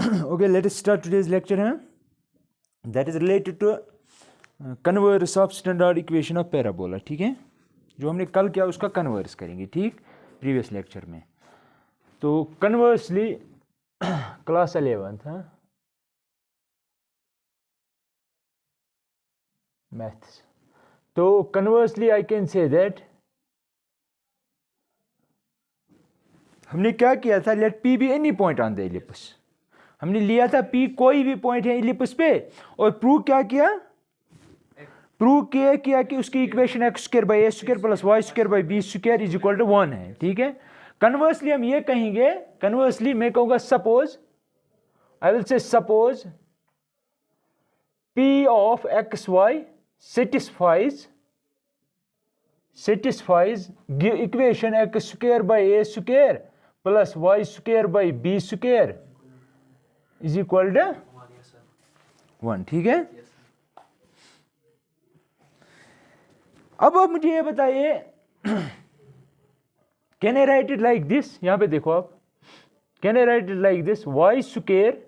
Okay, let us start today's lecture है that is related to converse of standard equation of parabola. ठीक है, जो हमने कल किया उसका कन्वर्स करेंगे. ठीक, प्रीवियस लेक्चर में. तो कन्वर्सली क्लास 11th हाँ मैथ्स. तो conversely I can say that हमने क्या किया था, let P be any point on the ellipse. हमने लिया था पी कोई भी पॉइंट है इलिप्स पे और प्रूव क्या किया, प्रूव किया कि उसकी equation x square by a square plus y square by b square is equal to 1 है. ठीक है, कन्वर्सली हम ये कहेंगे, कन्वर्सली मैं कहूंगा suppose, I will say suppose P of x y satisfies equation x square by a square plus y square by b square is equal to 1. ठीक है, अब आप मुझे ये बताइए, can I write it like this. यहां पे देखो आप, can I write it like this, y square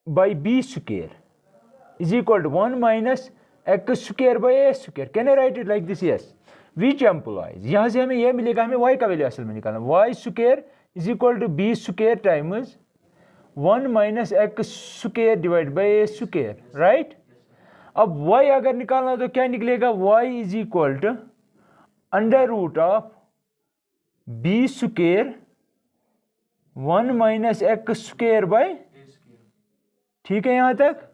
by b square is equal to 1 minus x square by a square. Can I write it like this? Yes. Which implies, यहाँ से हमें यह मिलेगा, हमें y का वैल्यू असल में निकालना. y square is equal to b square times 1 minus x square divided by a square. Right? अब y अगर निकालना तो क्या निकलेगा, y is equal to under root of b square 1 minus x square by. ठीक है यहाँ तक.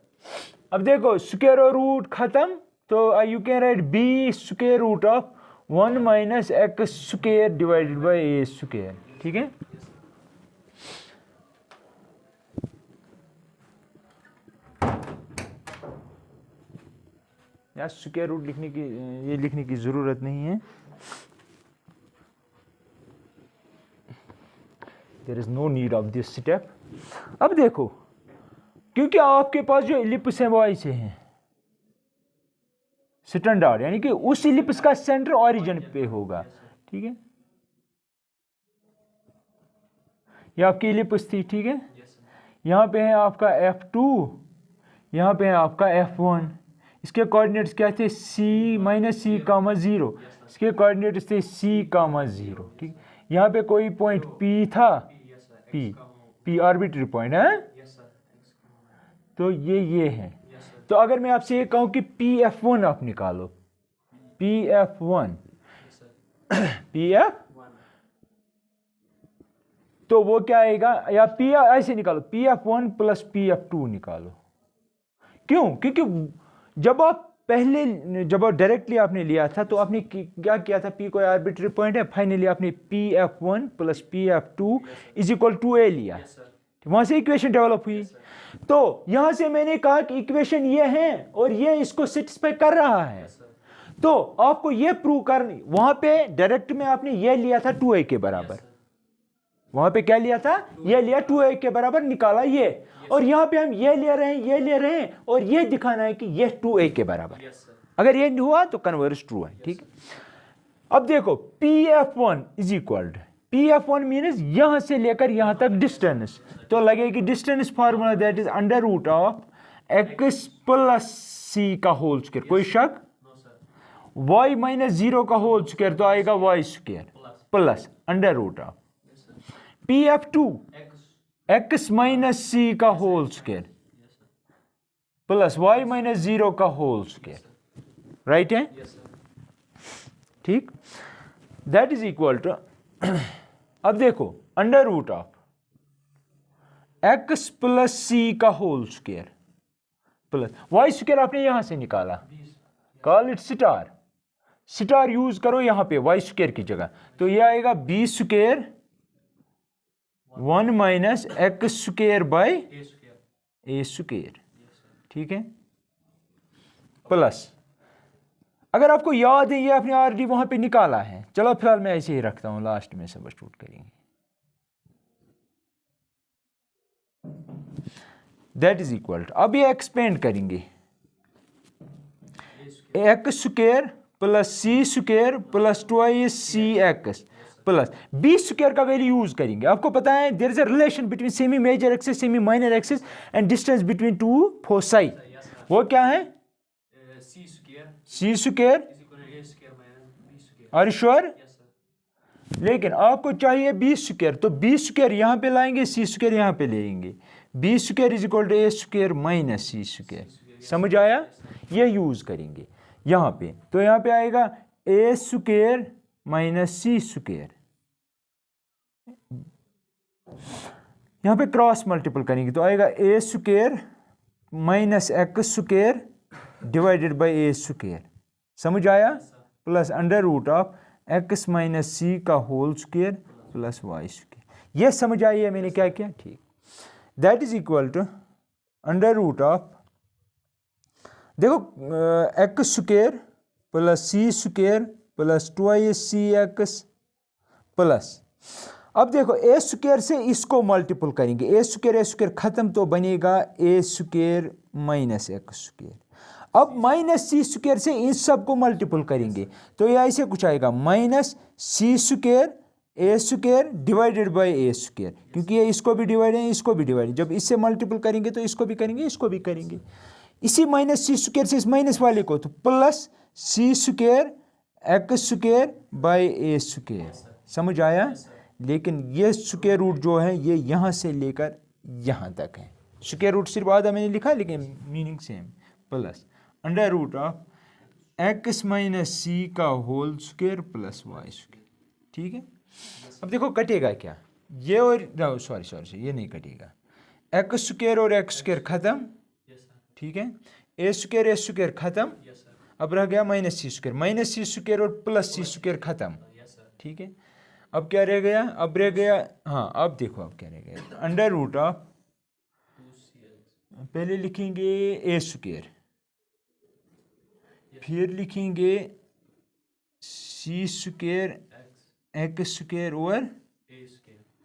अब देखो स्क्वायर और रूट खत्म, तो you can write b square root of 1 minus x square divided by a square. ठीक है, यार स्क्वायर रूट लिखने की, ये लिखने की जरूरत नहीं है. There is no need of this step. अब देखो, क्योंकि आपके पास जो इलिप्स है वो ऐसे हैं स्टैंडर्ड, यानी कि उस इलिप्स का सेंटर ओरिजिन पे होगा. ठीक है, ये आपकी इलिप्स थी. ठीक है, यहाँ पे है आपका F2, यहाँ पे है आपका F1. इसके कोऑर्डिनेट्स क्या थे, C माइनस C कामा 0. इसके कोऑर्डिनेट्स थे C कामा 0. ठीक, यहाँ पे कोई पॉइंट P था, P आर्बिट्री पॉइंट है. तो ये है. तो अगर मैं आपसे ये कहूं कि PF1 आप निकालो, PF1 PF, तो वो क्या आएगा, या P ऐसे निकालो, PF1 प्लस PF2 निकालो. क्यों, क्योंकि जब आप डायरेक्टली आपने लिया था तो आपने क्या किया था, P कोई आर्बिट्री पॉइंट है, फाइनली आपने PF1 plus PF2 is equal to a लिया. वहां से इक्वेशन डेवलप हुई. तो यहां से मैंने कहा कि इक्वेशन ये है और ये इसको सेटिस्फाई कर रहा है. तो आपको ये प्रूव करनी, वहां पे डायरेक्ट में आपने ये लिया था 2a के बराबर, वहां पे क्या लिया था, ये लिया 2a के बराबर, निकाला ये, और यहां पे हम ये ले रहे हैं और ये दिखाना है कि ये 2a के बराबर. अगर ये हुआ तो कन्वर्स ट्रू है. ठीक है, अब देखो PF1 is equal to, PF1 means यहां से लेकर यहां तक डिस्टेंस, तो लगेगी distance formula that is under root of x plus c का होल स्क्वायर. कोई शक, y माइनस 0 का होल स्क्वायर तो आएगा y square plus under root of PF2 x minus c का whole square plus y minus 0 का whole square. Right है? ठीक, दैट इज इक्वल टू, अब देखो under root of x plus c का whole square plus y square आपने यहां से निकाला, कॉल इट स्टार यूज करो यहां पे वाई स्क्वायर की जगह, तो ये आएगा b square 1 minus x square by a square. ठीक है, प्लस, अगर आपको याद है ये आपने ऑलरेडी वहां पे निकाला है, चलो फिलहाल मैं ऐसे ही रखता हूं, लास्ट में सब्स्टिट्यूट करेंगे. दैट इज इक्वल टू, अब ये एक्सपेंड करेंगे, x square plus c square plus 2c x plus b square का वैल्यू यूज करेंगे। आपको पता है there is a relation between semi major axis, semi minor axis and distance between two foci. वो क्या है? C square. Are sure? लेकिन आपको चाहिए बी स्क्वायर, तो बी स्क्वायर यहां पे लाएंगे, सी स्क्वायर यहां पे लेंगे। B square is equal to a square minus c square. समझ आया? ये यूज करेंगे यहां पे। तो यहां पे आएगा a square minus c square, यहां पे क्रॉस मल्टीपल करेंगे तो आएगा a square minus x square divided by a square. समझ आया? Plus under root of x minus c का whole square plus y square. यह समझ आई है मैंने क्या किया? ठीक। That is equal to under root of, देखो x square plus c square plus 2ac plus, अब देखो ए स्क्वायर से इसको मल्टीपल करेंगे, ए स्क्वायर खत्म तो बनेगा ए स्क्वायर माइनस एक्स स्क्वायर। अब माइनस सी स्क्वायर से इन सब को मल्टीपल करेंगे तो ये ऐसे कुछ आएगा minus c square a square divided by a square, क्योंकि ये इसको भी डिवाइड है इसको भी डिवाइड है, जब इससे मल्टीपल करेंगे तो इसको भी करेंगे इसको भी करेंगे। इसी माइनस सी स्क्वायर से इस माइनस वाले को तो plus c square x square by a square. समझ आया? लेकिन ये स्क्वायर रूट जो है ये यहाँ से लेकर यहाँ तक है। स्क्वायर रूट सिर्फ आधा मैंने लिखा लेकिन meaning same. Plus under root of x minus c का whole square plus y square. ठीक है? अब देखो कटेगा क्या? ये और सॉरी ये नहीं कटेगा। एक्स स्क्वायर और एक्स स्क्वायर खत्म। ठीक है? ए स्क्वायर खत्म। अब रह गया माइनस सी स्क्वायर और प्लस सी स्क्वायर खत्म। ठीक है? अब क्या रह गया? अब रह गया, हाँ अब देखो अब क्या रह गया, अंडर रूट ऑफ, पहले लिखेंगे ए स्क्वायर, फिर लिखेंगे सी स्क्वायर एक्स स्क्वायर और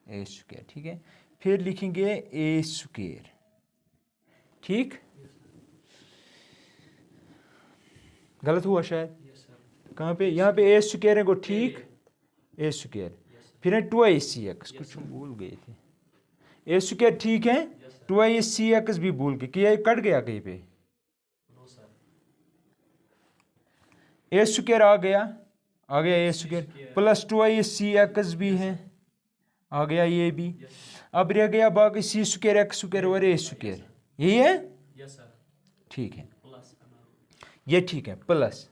ए स्क्वायर। ठीक है? फिर लिखेंगे ए स्क्वायर। ठीक? गलत हुआ शायद? कहाँ पे? यहाँ पे ए स्क्वायर है को, ठीक, ए स्क्वायर, फिर है 2ac कुछ भूल गए थे। ए स्क्वायर ठीक है, 2ac भी भूल गए कि ये कट गया कहीं पे। ए स्क्वायर आ गया ए स्क्वायर प्लस 2ac भी है, आ गया ये भी। अब रह गया बाकी सी स्क्वायर एक्स स्क्वायर और ए स्क्वायर, यही है? ठीक है, ये ठीक है। Plus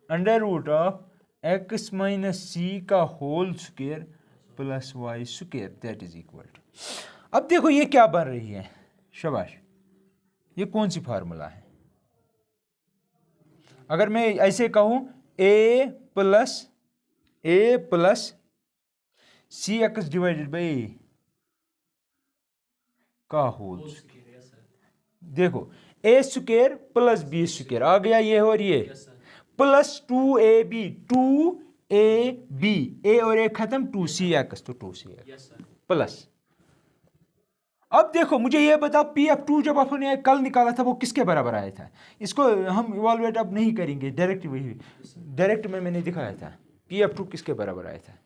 under root of x minus c का whole square plus y square that is equal to, अब देखो ये क्या बन रही है? शाबाश, ये कौन सी फार्मूला है? अगर मैं ऐसे कहूं a plus c x divided by a का होल स्क्वायर, देखो a square plus b square आ गया ये और ये, प्लस 2ab, 2ab, ए और ए खत्म, 2cx तो 2cx प्लस। अब देखो मुझे ये बताओ PF2 जब आपने कल निकाला था वो किसके बराबर आया था? इसको हम इवाल्युएट अब नहीं करेंगे, डायरेक्ट में मैंने दिखाया था PF2 किसके बराबर आया था।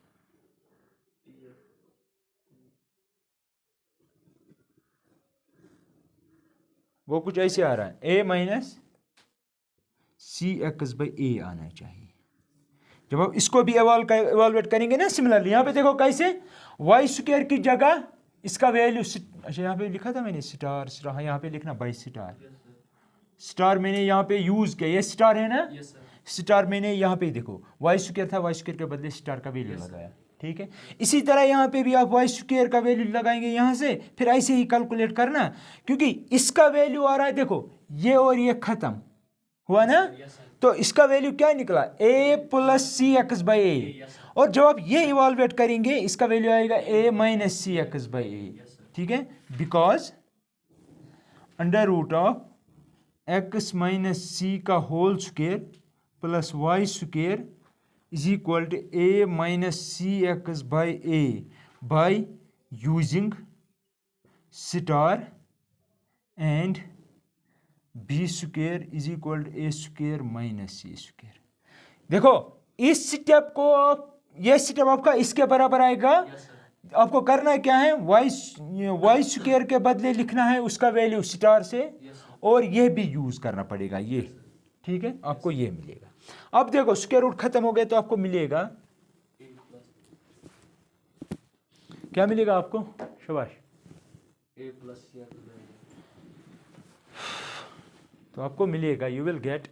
वो कुछ ऐसे आ रहा है, ए माइनस सी एक्स बाई ए आना चाहिए। जब आप इसको भी इवाल्युएट करेंगे ना सिमिलरली, यहाँ पे देखो कैसे वाई स्क्वायर की जगह इसका वैल्यू, अच्छा यहाँ पे लिखा था मैंने स्टार, यहाँ पे लिखना बाई स्टार मैंने यहाँ पे यूज किया, ये स्टार है ना, स्टार मैंने यहाँ पे देखो वाई स्क्वायर था, वाई स्क्वायर के बदले स्टार का वैल्यू लगाया। ठीक है? इसी तरह यहाँ पे भी आप वाई स्क्वायर का वैल्यू लगाएंगे यहाँ से, फिर ऐसे ही कैलकुलेट करना, क्योंकि इसका वैल्यू आ रहा है, देखो ये और ये खत्म हुआ ना, तो इसका वैल्यू क्या निकला? a plus c x by a, और जब आप ये इवाल्युएट करेंगे इसका वैल्यू आएगा a minus c x by a. ठीक है? Because under root of x minus c का whole square plus y square is equal to a minus c x by a by using star and b square is equal to a square minus c square. देखो इस step को ये step आपका इसके बराबर आएगा। आपको करना क्या है, वाई स्क्वायर के बदले लिखना है उसका वैल्यू स्टार से, और ये भी यूज करना पड़ेगा ये, ठीक है, आपको ये मिलेगा। अब देखो स्क्वायर रूट खत्म हो गया तो आपको मिलेगा, क्या मिलेगा आपको, शाबाश, तो आपको मिलेगा you will get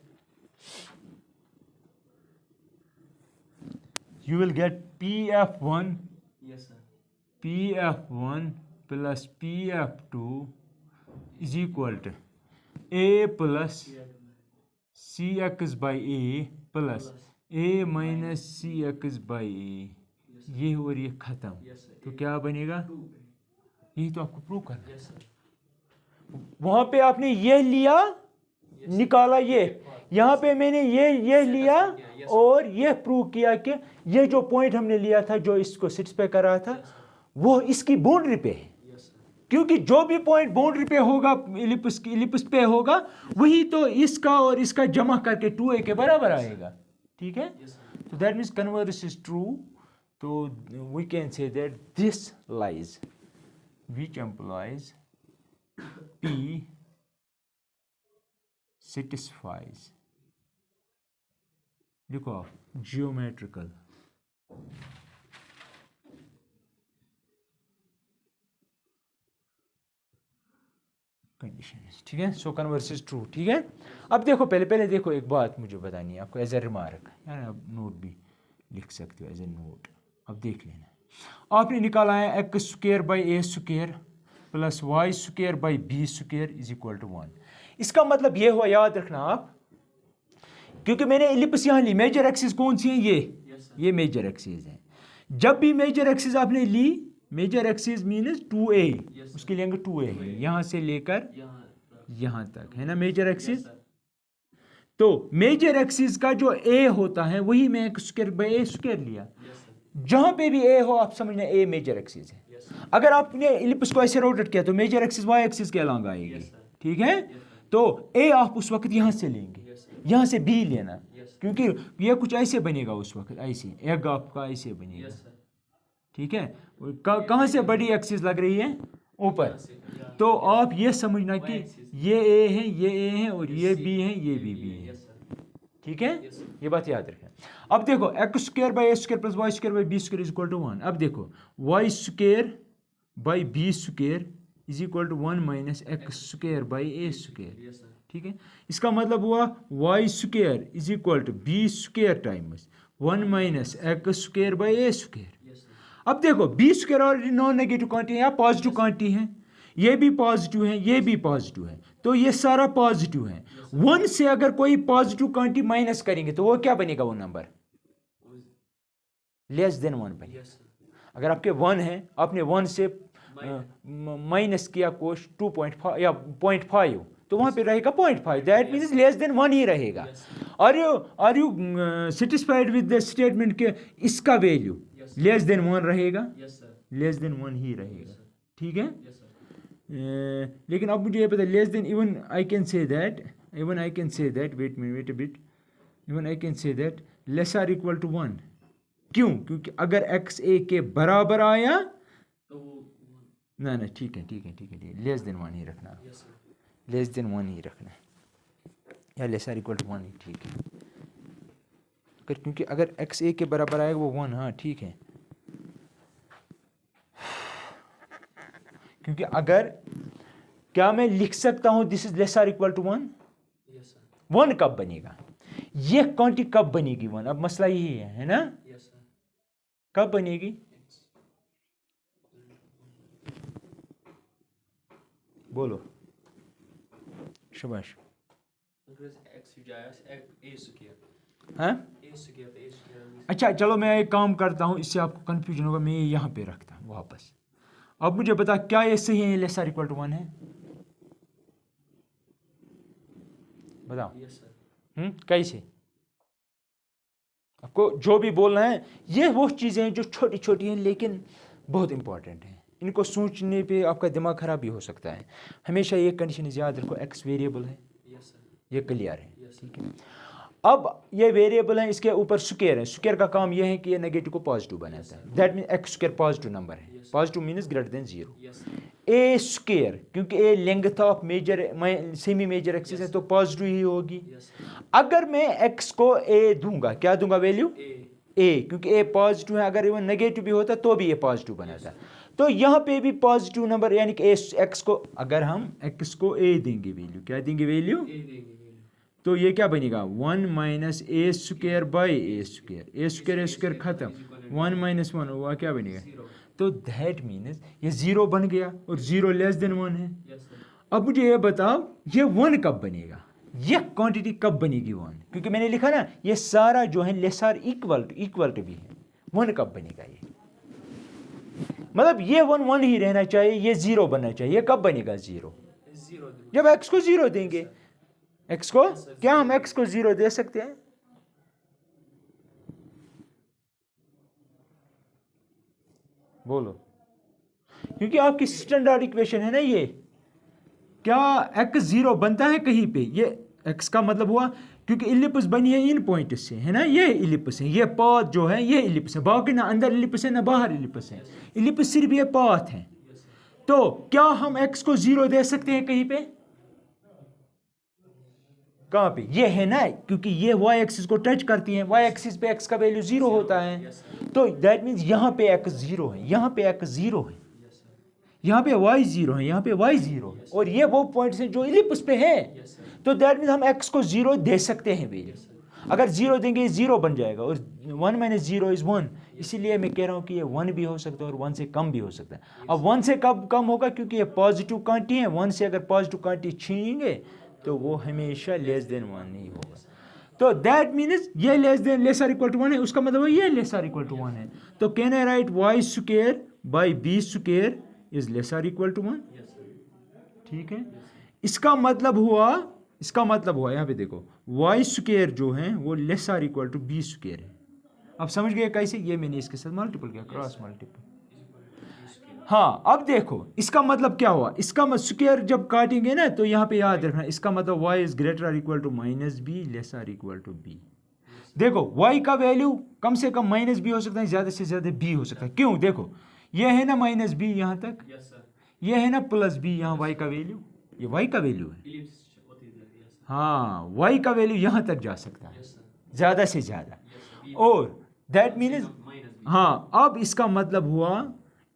PF1 PF1 plus PF2 is equal to A plus CX by A plus A minus CX by A, ये और ये खत्म, तो क्या बनेगा, यही तो आपको प्रूव करना है। वहां पे आपने ये लिया निकाला, ये यहाँ पे मैंने ये लिया और ये प्रूव किया कि ये जो पॉइंट हमने लिया था जो इसको सेटिस्फाई कर रहा था वो इसकी बाउंड्री पे है, क्योंकि जो भी पॉइंट बाउंड्री पे होगा इलिप्स पे होगा वही तो इसका और इसका जमा करके 2a के बराबर आएगा, ठीक है। तो that means converse is true, तो we can say that this lies which implies P satisfies, लिखो आप geometrical conditions, ठीक है। सो कन्वर्स इज ट्रू, ठीक है। अब देखो पहले देखो एक बात मुझे बतानी है आपको एज ए रिमार्क, यानी आप नोट भी लिख सकते हो एज ए नोट। अब देख लेना, आपने निकाला है x square by a square plus y square by b square is equal to 1। इसका मतलब ये हुआ, याद रखना आप, क्योंकि मैंने इलिप्स यहाँ ली, मेजर एक्सिस कौन सी है, ये मेजर एक्सिस है। जब भी मेजर एक्सिस आपने ली, मेजर एक्सिस मीन्स 2a, उसके लेंगे 2a यहाँ से लेकर यहाँ तक, है ना मेजर एक्सिस। तो मेजर एक्सिस का जो a होता है वही मैं x square by a square लिया, जहां पे भी ए हो आप समझना ए मेजर एक्सिस है। अगर आपने इलिप्स को ऐसे रोटेट किया तो मेजर एक्सिस वाई एक्सिस के अलॉन्ग आएगी, ठीक है। तो ए आप उस वक्त यहां से लेंगे, यहां से बी लेना, क्योंकि ये कुछ ऐसे बनेगा उस वक्त, ऐसे एग आपका ऐसे बनेगा, ठीक है। कहां से बड़ी एक्सिस लग रही है, ऊपर। तो आप ये समझना कि ये ए है, ये ए है, और ये बी है, ये बी है, ठीक है। ये बात याद रखें। अब देखो x square by a square plus y square by b square is equal to 1। अब देखो y square by b square is equal to 1 minus x square by a square, ठीक है। इसका मतलब हुआ y square is equal to b square times 1 minus x square by a square. अब देखो b square और नॉन नेगेटिव क्वांटिटी या positive quantity है, ये भी पॉजिटिव है, ये भी पॉजिटिव है, तो ये सारा पॉजिटिव है। 1 से अगर कोई पॉजिटिव क्वांटिटी माइनस करेंगे तो वो क्या बनेगा, वो नंबर लेस देन 1 बनेगा। अगर आपके 1 है, आपने 1 से माइनस किया कुछ 2.5 या 0.5, तो वहां पे रहेगा 0.5, दैट मीन्स लेस देन 1 ही रहेगा। Are you satisfied with the statement के इसका वैल्यू लेस देन 1 रहेगा, लेस देन 1 ही रहेगा, ठीक है। लेकिन अब मुझे ये पता less than, even I can say that wait a bit, even I can say that less or equal to 1। क्यों, क्योंकि अगर x a के बराबर आया तो ना ठीक है, लेस देन 1 ही रखना, लेस देन 1 ही रखना, या लेस आर इक्वल टू 1 ही ठीक है। क्योंकि अगर x a के बराबर आएगा वो 1, हाँ ठीक है। क्योंकि अगर क्या मैं लिख सकता हूं this is less or equal to 1, 1 कब बनेगा, ये क्वांटिटी कब बनेगी 1, अब मसला यही है ना, कब बनेगी, बोलो शाबाश। हाँ अच्छा चलो मैं एक काम करता हूँ, इससे आपको कंफ्यूजन होगा, मैं यहाँ पे रखता हूँ वापस। अब मुझे बता क्या ये सही है, लेस आर इक्वल टू 1 है, बताओ। कैसे, आपको जो भी बोलना है, ये वो चीज़ें हैं जो छोटी छोटी हैं लेकिन बहुत इंपॉर्टेंट हैं, इनको सोचने पे आपका दिमाग खराब भी हो सकता है। हमेशा ये कंडीशन याद रखो, एक्स वेरिएबल है, ये क्लियर है, ठीक है। अब ये वेरिएबल है, इसके ऊपर स्क्वायर है, स्क्वायर का काम ये है कि ये नेगेटिव को पॉजिटिव बनाता है, that mean x square positive number है, positive means greater than 0। A square, क्योंकि a length of major semi major axis है तो पॉजिटिव ही होगी। अगर मैं एक्स को ए दूंगा, क्या दूंगा वैल्यू ए, क्योंकि ए पॉजिटिव है, अगर वो नेगेटिव भी होता तो भी ये पॉजिटिव बनाता। तो यहाँ पे भी पॉजिटिव नंबर यानी कि एक्स को, अगर हम एक्स को ए देंगे वैल्यू, क्या देंगे वैल्यू, तो ये क्या बनेगा 1 minus A square by a square खत्म, 1 माइनस 1 हुआ, क्या बनेगा, तो दैट मीन्स ये 0 बन गया और 0 लेस देन 1 है। अब मुझे ये बताओ ये 1 कब बनेगा, ये क्वांटिटी कब बनेगी 1, क्योंकि मैंने लिखा ना ये सारा जो है लेस आर इक्वल टू भी है, 1 कब बनेगा ये, मतलब ये 1 1 ही रहना चाहिए, ये 0 बनना चाहिए, ये कब बनेगा 0, जब एक्स को 0 देंगे। एक्स को क्या हम एक्स को 0 दे सकते हैं, बोलो, क्योंकि आपकी स्टैंडर्ड इक्वेशन है ना ये, क्या एक्स 0 बनता है कहीं पे, ये एक्स का मतलब हुआ क्योंकि इलिप्स बनी है इन पॉइंट से, है ना, ये इलिप्स है, ये पाथ जो है ये इलिप्स है, बाकी ना अंदर इलिप्स है ना बाहर इलिप्स है, इलिप्स सिर्फ ये पाथ है। तो क्या हम एक्स को 0 दे सकते हैं कहीं पे, कहाँ पे, ये है ना, क्योंकि ये वाई एक्सिस को टच करती है, वाई एक्सिस पे एक्स का वैल्यू 0 होता है, तो दैट मीन्स यहाँ पे एक्स 0 है, यहाँ पे एक्स 0 है, यहाँ पे वाई 0 है, यहाँ पे वाई 0 है, और ये वो पॉइंट्स हैं जो इलिप्स पे है, तो दैट मीन्स हम एक्स को 0 दे सकते हैं वैल्यू, अगर 0 देंगे 0 बन जाएगा, और 1 माइनस 0 इज 1, इसीलिए मैं कह रहा हूँ कि ये 1 भी हो सकता है और 1 से कम भी हो सकता है। अब 1 से कब कम होगा, क्योंकि ये पॉजिटिव क्वांटिटी है, 1 से अगर पॉजिटिव क्वांटिटी छीनेंगे तो वो हमेशा लेस देन 1 नहीं होगा, तो दैट मीन्स ये लेस आर इक्वल टू 1 है, उसका मतलब ये लेस आर इक्वल टू 1 है, तो can I write y square by b square is less or equal to 1, ठीक है। इसका मतलब हुआ यहाँ पे देखो वाई स्क्वायर जो है वो less or equal to b square है। अब समझ गए कैसे, ये मैंने इसके साथ मल्टीपल किया, क्रॉस मल्टीपल। हाँ अब देखो इसका मतलब क्या हुआ, इसका स्क्वायर जब काटेंगे ना तो यहाँ पे याद रखना, इसका मतलब y is greater or equal to minus b less or equal to b. देखो y का वैल्यू कम से कम माइनस बी हो सकता है, ज्यादा से ज्यादा b हो सकता है, क्यों, देखो ये है ना माइनस बी यहाँ तक, ये है ना प्लस बी, यहाँ y का वैल्यू, ये y का वैल्यू है, हाँ y का वैल्यू यहाँ तक जा सकता है ज्यादा से ज्यादा, और दैट मीन्स, हाँ अब इसका मतलब हुआ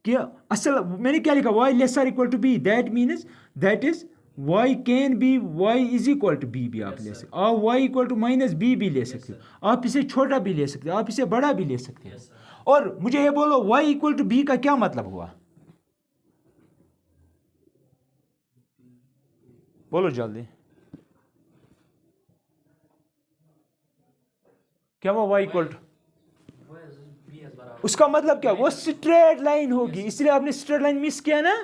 कि असल मैंने क्या लिखा, y less or equal to b, that means that is y can be y is equal to b भी आप ले सकते हो, और y equal to minus b भी ले सकते हो, आप इसे छोटा भी ले सकते हो, आप इसे बड़ा भी ले सकते हो। और मुझे ये बोलो y इक्वल टू बी का क्या मतलब हुआ, बोलो जल्दी, क्या हुआ y इक्वल टू, उसका मतलब क्या, वो स्ट्रेट लाइन होगी, इसलिए आपने स्ट्रेट लाइन मिस किया ना,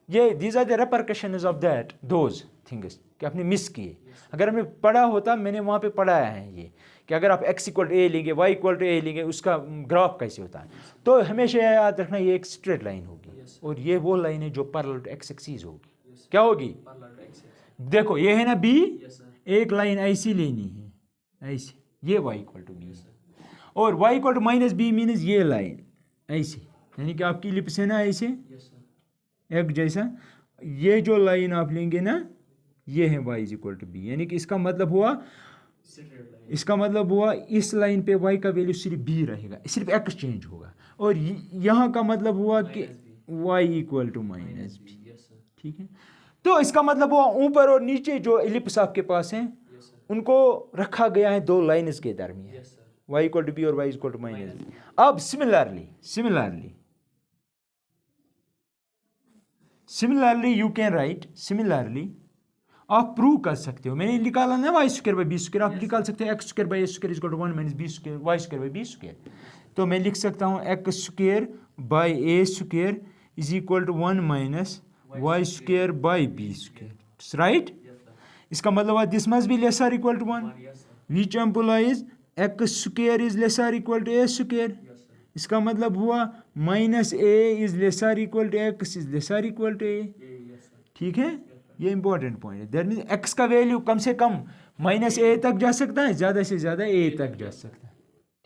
ये these are the repercussions of that those things कि आपने मिस किए। अगर हमें पढ़ा होता, मैंने वहाँ पे पढ़ाया है ये कि अगर आप x इक्वल टू ए लेंगे, y इक्वल टू ए लेंगे, उसका ग्राफ कैसे होता है, तो हमेशा याद रखना ये एक स्ट्रेट लाइन होगी, और ये वो लाइन है जो पैरेलल टू x एक्सिस होगी, क्या होगी, देखो ये है ना b, एक लाइन ऐसी लेनी है ऐसी, ये y इक्वल टू बी, और y equal to minus b means ये लाइन ऐसे, यानी कि आपकी इलिप्स है ना ऐसे एक जैसा, ये जो लाइन आप लेंगे ना ये है y इक्वल टू बी, यानी कि इसका मतलब हुआ इस लाइन पे y का वैल्यू सिर्फ b रहेगा, सिर्फ x चेंज होगा, और यहाँ का मतलब हुआ कि y equal to minus b, ठीक है। तो इसका मतलब हुआ ऊपर और नीचे जो इलिप्स आपके पास हैं उनको रखा गया है दो लाइन्स के दरमियान, y इक्वल टू बी और y equal to minus b. अब similarly you can write, similarly आप प्रूव कर सकते हो, मैंने निकाला ना y square by b square, आप निकाल सकते हो x square by a square is equal to 1 minus b square y square by b square, तो मैं लिख सकता हूँ x square by a square is equal to 1 minus y square by b square, right. इसका मतलब है this must be less or equal to 1, which implies x square is less or equal to a square, इसका मतलब हुआ minus a is less or equal to x is less or equal to a, ठीक है। ये important point है। That means x का value कम से कम -a तक जा सकता है, ज़्यादा से ज़्यादा a तक जा सकता है।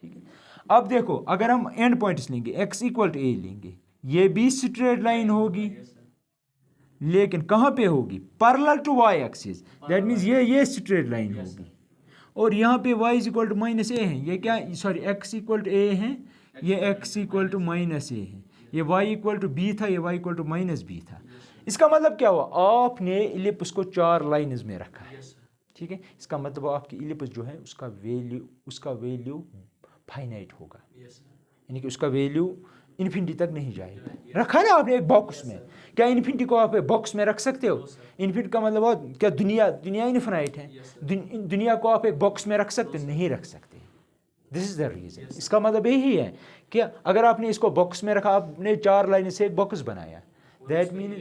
ठीक है, अब देखो अगर हम एंड पॉइंट्स लेंगे x इक्वल टू a लेंगे, ये भी स्ट्रेट लाइन होगी, लेकिन कहाँ पे होगी? Parallel to y axis. That means ये स्ट्रेट लाइन होगी, और यहाँ पे y is equal to -a है, ये क्या, sorry x equal to a है, ये x इक्वल टू -a है, ये y इक्वल टू b था, ये y इक्वल टू -b था। इसका मतलब क्या हुआ? आपने इलिप्स को 4 लाइन्स में रखा है। ठीक है, इसका मतलब आपकी इलिप्स जो है उसका वैल्यू फाइनाइट होगा, यानी कि उसका वैल्यू इन्फिनिटी तक नहीं जाएगा। रखा ना आपने एक बॉक्स में, क्या इन्फिनिटी को आप एक बॉक्स में रख सकते हो? इन्फिनिटी का मतलब क्या दुनिया इनफिनाइट है? दुनिया को आप एक बॉक्स में रख सकते? नहीं रख सकते। This is the reason. इसका मतलब यही है कि अगर आपने इसको बॉक्स में रखा, आपने 4 लाइन से एक बॉक्स बनाया, दैट मीन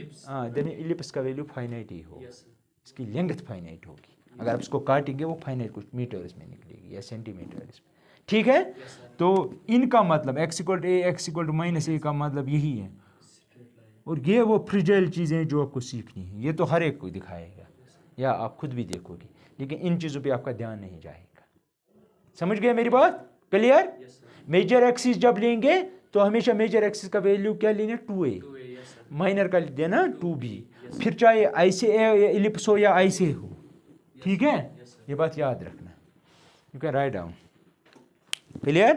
इलिप्स का वैल्यू फाइनाइट ही होगा, इसकी लेंथ फाइनाइट होगी। अगर आप इसको काटेंगे वो फाइनाइट कुछ मीटर्स में निकलेगी या सेंटीमीटर्स में। ठीक है, तो इनका मतलब x equal to a, x equal to -a का मतलब यही है। और ये वो फ्रिजाइल चीज़ें जो आपको सीखनी है, ये तो हर एक को दिखाएगा या आप खुद भी देखोगे, लेकिन इन चीज़ों पे आपका ध्यान नहीं जाएगा। समझ गए मेरी बात? क्लियर? मेजर एक्सिस जब लेंगे तो हमेशा मेजर एक्सिस का वैल्यू क्या लेना? 2a, माइनर का देना 2b, फिर चाहे ऐसे इलिप्स हो या ऐसे हो। ठीक है, ये बात याद रखना। You can write down. Clear?